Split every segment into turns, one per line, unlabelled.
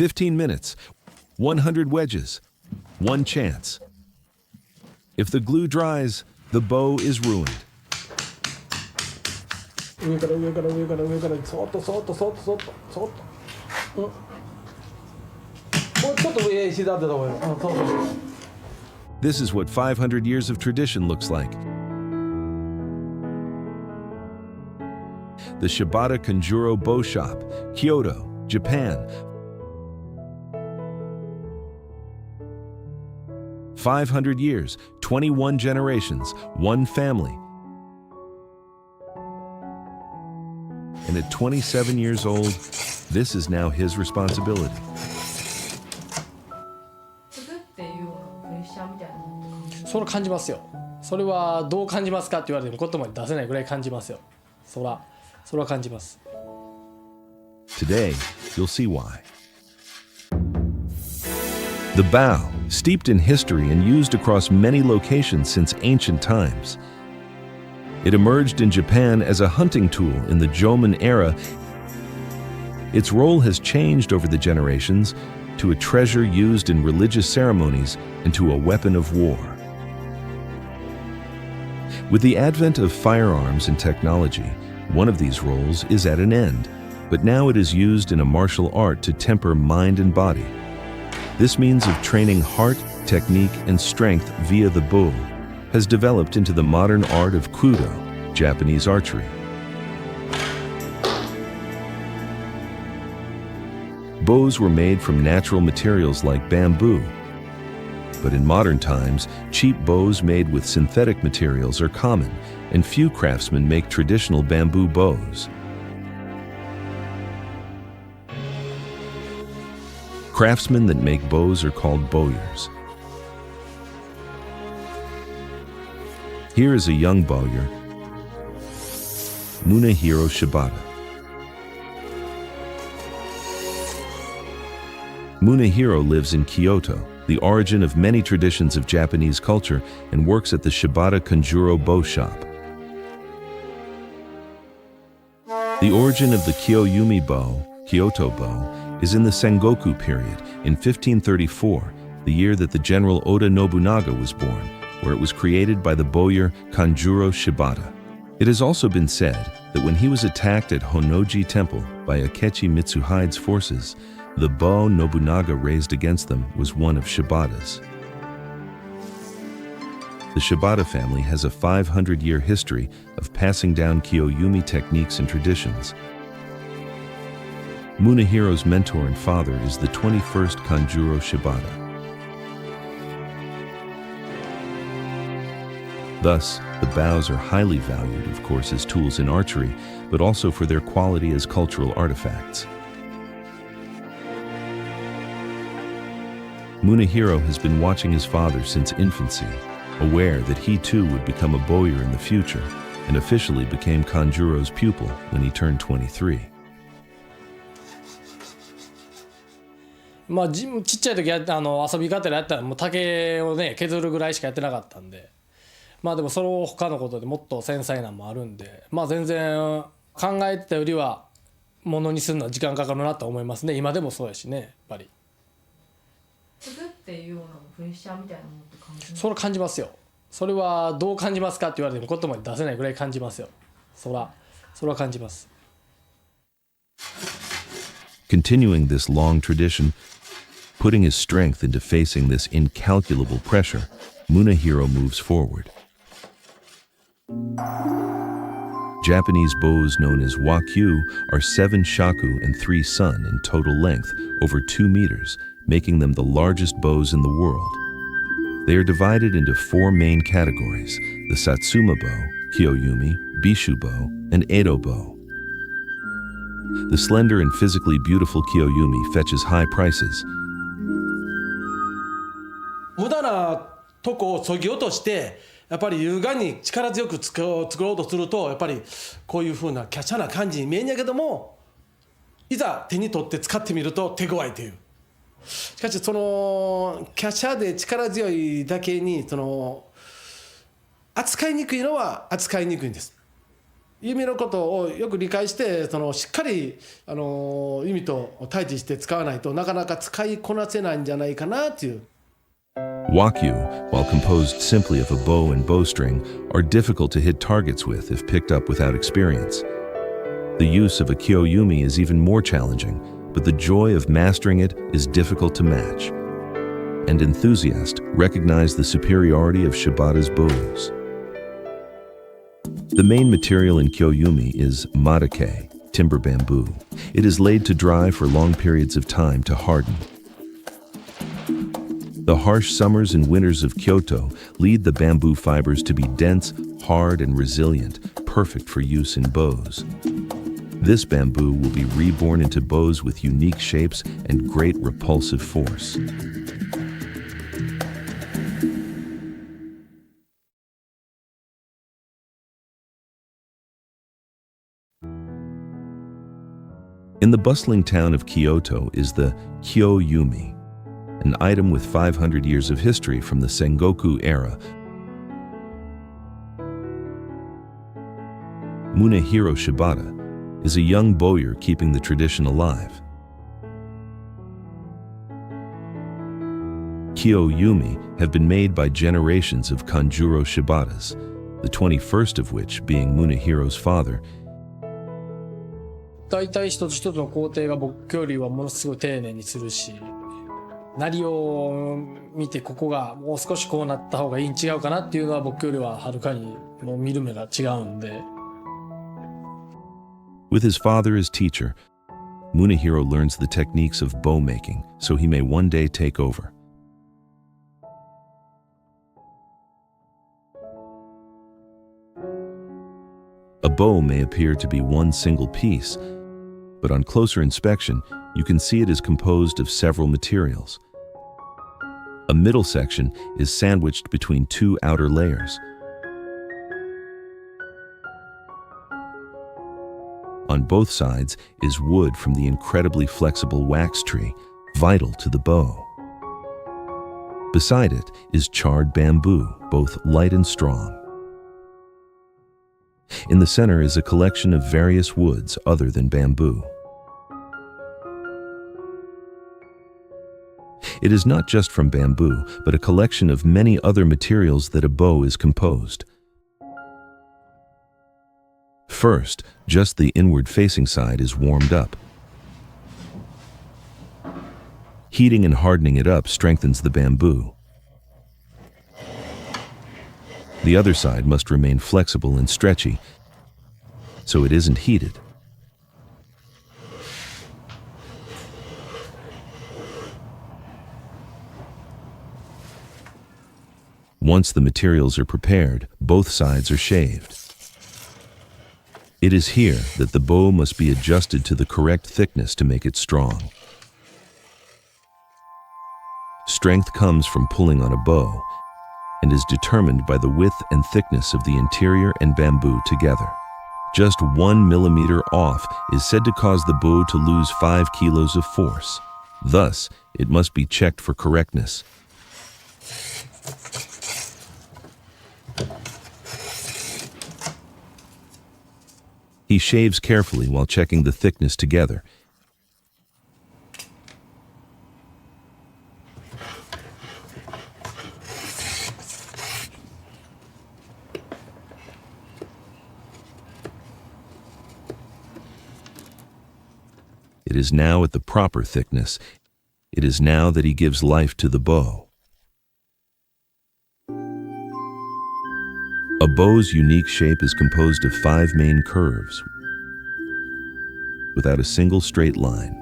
15 minutes, 100 wedges, one chance. If the glue dries, the bow is ruined.
上から上から上から上からそっとそっとそっとそっとそっと、もうちょっと上石だってた方がいい。そうそう。
This is what 500 years of tradition looks like. The Shibata Kanjuro Bow Shop, Kyoto, Japan. 500 years, 21 generations, one family. And at 27 years old, this is now his responsibility.
それ感じますよ。それはどう感じますかって言われても言葉に出せないぐらい感じますよ。それは感じます。
Today, you'll see why. The bow, steeped in history and used across many locations since ancient times. It emerged in Japan as a hunting tool in the Jomon era. Its role has changed over the generations to a treasure used in religious ceremonies and to a weapon of war. With the advent of firearms and technology, one of these roles is at an end, but now it is used in a martial art to temper mind and body. This means of training heart, technique, and strength via the bow has developed into the modern art of Kudo, Japanese archery. Bows were made from natural materials like bamboo, but in modern times, cheap bows made with synthetic materials are common, and few craftsmen make traditional bamboo bows. Craftsmen that make bows are called bowyers. Here is a young bowyer, Munehiro Shibata. Munehiro lives in Kyoto, the origin of many traditions of Japanese culture, and works at the Shibata Kanjuro Bow Shop. The origin of the Kyo-yumi bow, Kyoto bow, is in the Sengoku period, in 1534, the year that the general Oda Nobunaga was born, where it was created by the bowyer Kanjuro Shibata. It has also been said that when he was attacked at Honnoji Temple by Akechi Mitsuhide's forces, the bow Nobunaga raised against them was one of Shibata's. The Shibata family has a 500-year history of passing down Kyo-yumi techniques and traditions. Munehiro's mentor and father is the 21st Kanjuro Shibata. Thus, the bows are highly valued, of course, as tools in archery, but also for their quality as cultural artifacts. Munehiro has been watching his father since infancy, aware that he too would become a bowyer in the future, and officially became Kanjuro's pupil when he turned 23.
まあちっちゃい時遊びがてらやったらもう竹をね削るぐらいしかやってなかったんで、まあでもその他のことでもっと繊細なのもあるんで、まあ全然考えてたよりはものにするのは時間かかるなと思いますね。今でもそうやしね、やっぱり。
するっていうようなプレッシャーみたいなものって感じますか？
それ感じますよ。それはどう感じますかって言われても言葉に出せないぐらい感じますよ。それは感じます。
Continuing this long tradition, putting his strength into facing this incalculable pressure, Munehiro moves forward. Japanese bows known as wakyu are 7 shaku and 3 sun in total length, over 2 meters, making them the largest bows in the world. They are divided into 4 main categories: the Satsuma bow, Kyo-yumi, Bishu bow, and Edo bow. The slender and physically beautiful Kyo-yumi fetches high prices.
無駄なとこを削ぎ落としてやっぱり優雅に力強く作ろうとするとやっぱりこういう風な華奢な感じに見えんやけども、いざ手に取って使ってみると手強いという。しかしその華奢で力強いだけにその扱いにくいのは扱いにくいんです。弓のことをよく理解してしっかり弓と対峙して使わないとなかなか使いこなせないんじゃないかなっていう。
Wakyu, while composed simply of a bow and bowstring, are difficult to hit targets with if picked up without experience. The use of a Kyo-yumi is even more challenging, but the joy of mastering it is difficult to match. And enthusiasts recognize the superiority of Shibata's bows. The main material in Kyo-yumi is madake, timber bamboo. It is laid to dry for long periods of time to harden. The harsh summers and winters of Kyoto lead the bamboo fibers to be dense, hard, and resilient, perfect for use in bows. This bamboo will be reborn into bows with unique shapes and great repulsive force. In the bustling town of Kyoto is the Kyo-yumi, an item with 500 years of history from the Sengoku era. Munehiro Shibata is a young bowyer keeping the tradition alive. Kyo-yumi have been made by generations of Kanjuro Shibatas, the 21st of which being Munehiro's father.
大体一つ一つの工程が僕よりはものすごい丁寧にするし、なりを見てここがもう少しこうなった方がいいん違うかなっていうのは僕よりははるかにもう見る目が違うんで。
With his father as teacher, Munehiro learns the techniques of bow making so he may one day take over. A bow may appear to be one single piece, but on closer inspection, you can see it is composed of several materials. A middle section is sandwiched between two outer layers. On both sides is wood from the incredibly flexible wax tree, vital to the bow. Beside it is charred bamboo, both light and strong. In the center is a collection of various woods other than bamboo. It is not just from bamboo, but a collection of many other materials that a bow is composed. First, just the inward-facing side is warmed up. Heating and hardening it up strengthens the bamboo. The other side must remain flexible and stretchy, so it isn't heated. Once the materials are prepared, both sides are shaved. It is here that the bow must be adjusted to the correct thickness to make it strong. Strength comes from pulling on a bow and is determined by the width and thickness of the interior and bamboo together. Just 1 millimeter off is said to cause the bow to lose 5 kilos of force. Thus, it must be checked for correctness. He shaves carefully while checking the thickness together. It is now at the proper thickness. It is now that he gives life to the bow. A bow's unique shape is composed of 5 main curves, without a single straight line.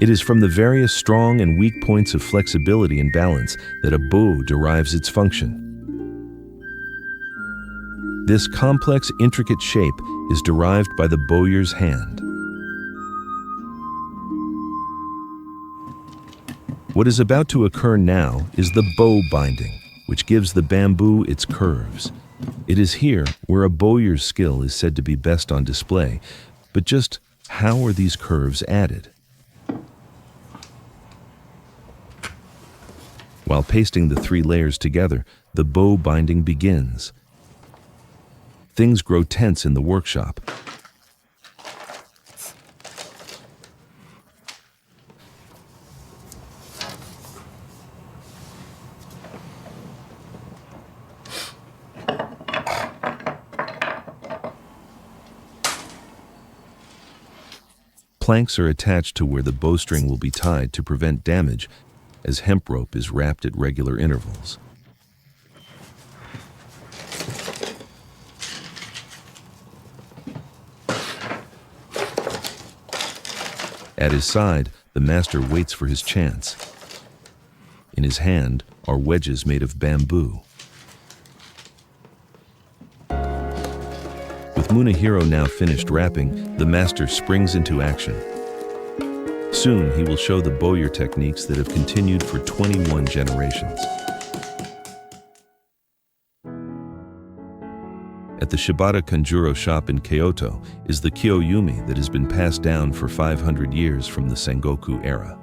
It is from the various strong and weak points of flexibility and balance that a bow derives its function. This complex, intricate shape is derived by the bowyer's hand. What is about to occur now is the bow binding, which gives the bamboo its curves. It is here where a bowyer's skill is said to be best on display, but just how are these curves added? While pasting the 3 layers together, the bow binding begins. Things grow tense in the workshop. Planks are attached to where the bowstring will be tied to prevent damage, as hemp rope is wrapped at regular intervals. At his side, the master waits for his chance. In his hand are wedges made of bamboo. With Munehiro now finished wrapping, the master springs into action. Soon he will show the bowyer techniques that have continued for 21 generations. At the Shibata Kanjuro shop in Kyoto is the Kyo-yumi that has been passed down for 500 years from the Sengoku era.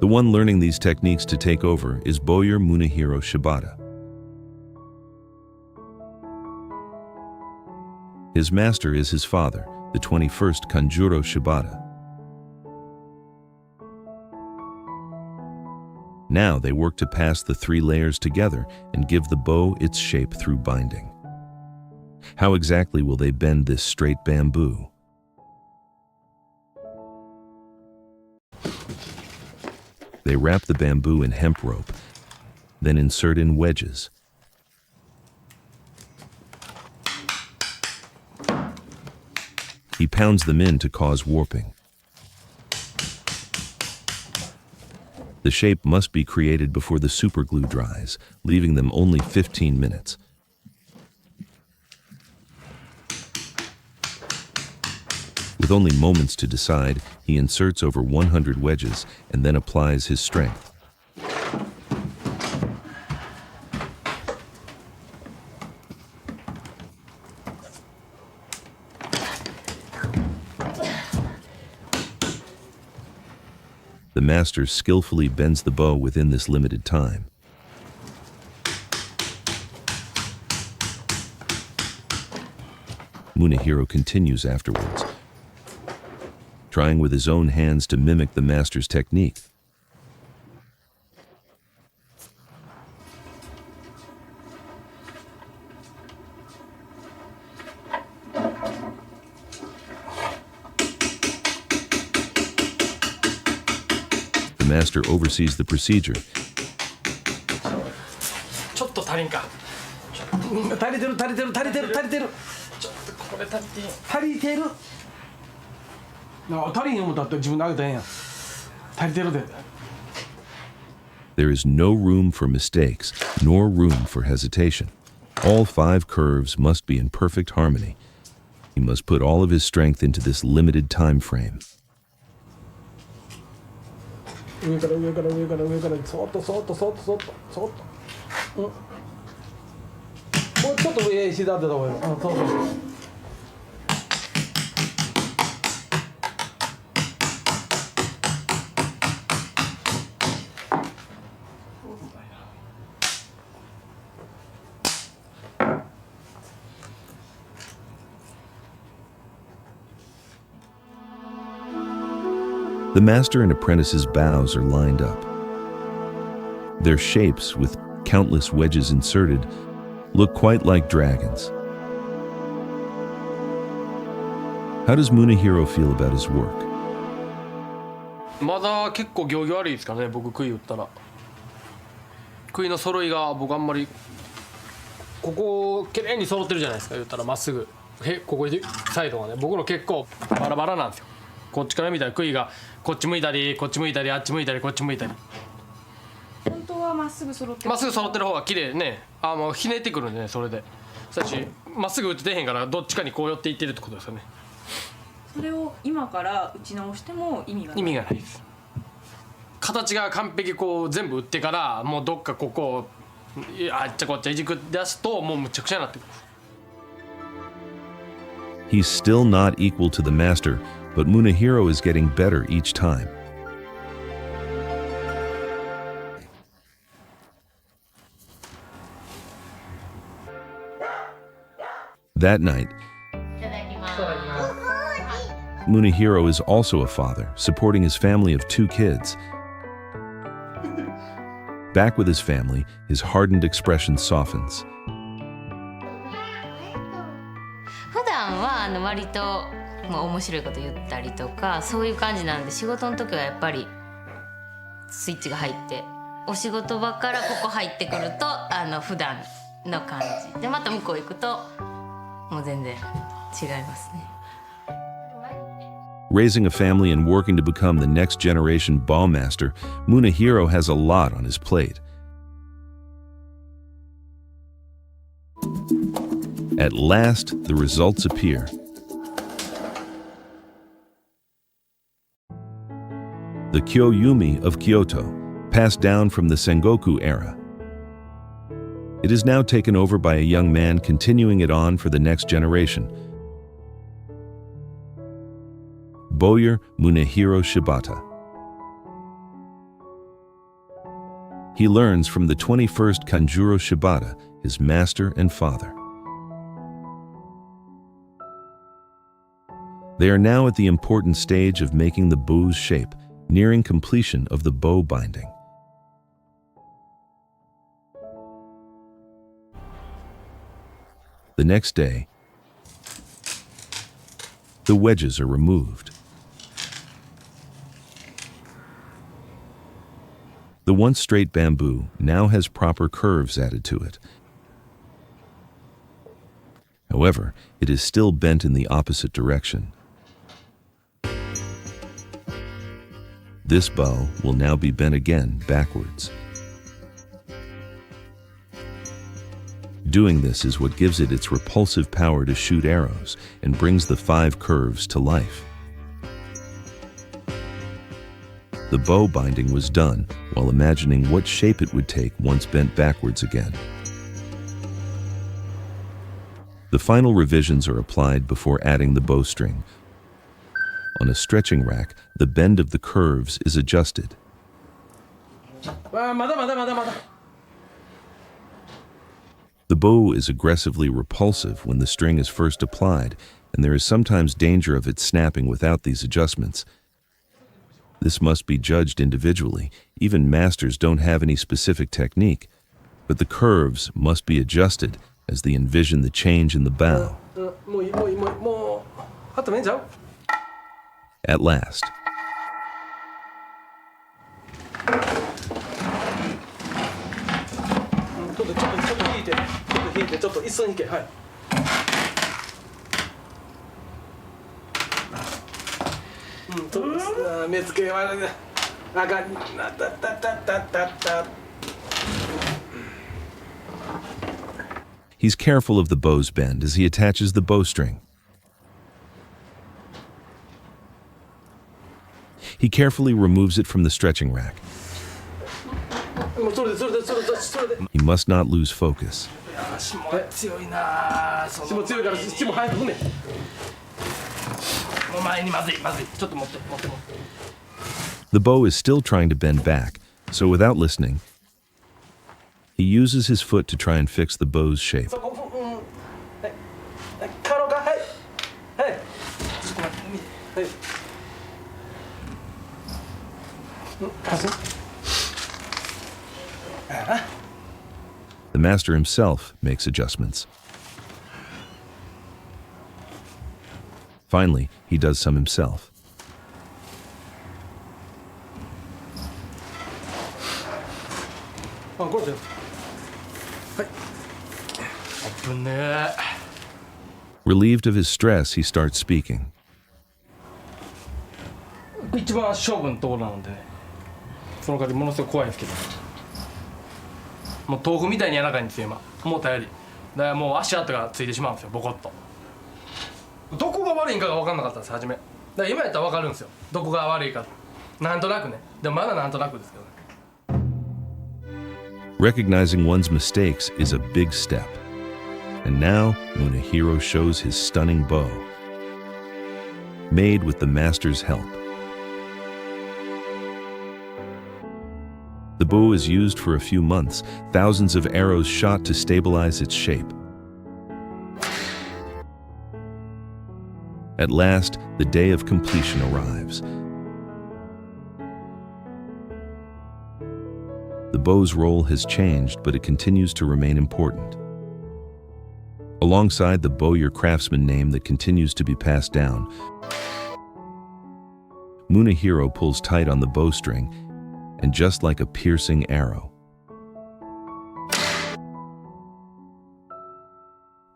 The one learning these techniques to take over is bowyer Munehiro Shibata. His master is his father, the 21st Kanjuro Shibata. Now they work to pass the 3 layers together and give the bow its shape through binding. How exactly will they bend this straight bamboo? They wrap the bamboo in hemp rope, then insert in wedges. He pounds them in to cause warping. The shape must be created before the superglue dries, leaving them only 15 minutes. With only moments to decide, he inserts over 100 wedges and then applies his strength. The master skillfully bends the bow within this limited time. Munehiro continues afterwards, trying with his own hands to mimic the master's technique. The master oversees the procedure.
ちょっと足りんか。
足りてる足りてる足りてる足りてる
ちょっとこれ足りてん。
足りてる。足りん思ったって自分であげたらええやん。足りてるで。
There is no room for mistakes, nor room for hesitation. All 5 curves must be in perfect harmony. He must put all of his strength into this limited time frame.
上から上から上から上からそっとそっとそっとそっとそっと、もうちょっと上膝当てた方がいいよ。そうそうそう。
The master and apprentice's bows are lined up. Their shapes, with countless wedges inserted, look quite like dragons. How does Munehiro feel about his work?
まだ結構行儀悪いですかね、僕杭打ったら。杭の揃いが僕あんまりここ綺麗に揃ってるじゃないですか、言ったらまっすぐここサイドがね、僕の結構バラバラなんですよ。こっちから見たら杭がこっち向いたりこっち向いたりあっち向いたりこっち向いたり。
本当はまっすぐ揃ってる。
まっすぐ揃ってる方が綺麗ね。もうひねってくるんでね、それで。さしまっすぐ打って出へんからどっちかにこう寄っていってるってことですよね。
それを今から打ち直しても意味がない。
意味がないです。形が完璧こう全部打ってからもうどっかここあっちゃこっちゃいじく出すともうむちゃくちゃになってくる。
He's still not equal to the master, but Munehiro is getting better each time. That night, Munehiro is also a father, supporting his family of 2 kids. Back with his family, his hardened expression softens.
普段は割と面白いこと言ったりとかそういう感じなんで、仕事の時はやっぱりスイッチが入ってお仕事場からここ入ってくると普段の感じで、また向こう行くともう全然違いますね。
Raising a family and working to become the next generation bow master, Munehiro has a lot on his plate. At last, the results appear. The Kyo-yumi of Kyoto, passed down from the Sengoku era. It is now taken over by a young man continuing it on for the next generation. Bowyer Munehiro Shibata. He learns from the 21st Kanjuro Shibata, his master and father. They are now at the important stage of making the bow's shape, nearing completion of the bow binding. The next day, the wedges are removed. The once straight bamboo now has proper curves added to it. However, it is still bent in the opposite direction. This bow will now be bent again backwards. Doing this is what gives it its repulsive power to shoot arrows and brings the 5 curves to life. The bow binding was done while imagining what shape it would take once bent backwards again. The final revisions are applied before adding the bowstring. On a stretching rack, the bend of the curves is adjusted. The bow is aggressively repulsive when the string is first applied, and there is sometimes danger of it snapping without these adjustments. This must be judged individually. Even masters don't have any specific technique, but the curves must be adjusted as they envision the change in the bow. At last, he's careful of the bow's bend as he attaches the bowstring. He carefully removes it from the stretching rack. He must not lose focus. The bow is still trying to bend back, so without listening, he uses his foot to try and fix the bow's shape. The master himself makes adjustments. Finally, he does some himself. Relieved of his stress, he starts speaking.
一番勝負のところなのでね、その代わりものすごく怖いんですけど、もう豆腐みたいに柔らかいんですよ今、思ったより。だからもう足跡がついてしまうんですよ、ボコッと。どこが悪いんかが分かんなかったんです初め。だから今やったら分かるんですよ、どこが悪いか。なんとなくね、でもまだなんとなくですけどね。
Recognizing one's mistakes is a big step. And now, Munehiro shows his stunning bow, made with the master's help. The bow is used for a few months, thousands of arrows shot to stabilize its shape. At last, the day of completion arrives. The bow's role has changed, but it continues to remain important. Alongside the bowyer craftsman name that continues to be passed down, Munehiro pulls tight on the bowstring, and just like a piercing arrow,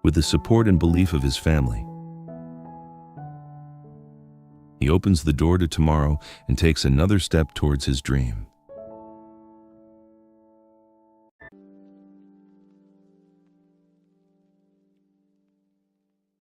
with the support and belief of his family, he opens the door to tomorrow and takes another step towards his dream.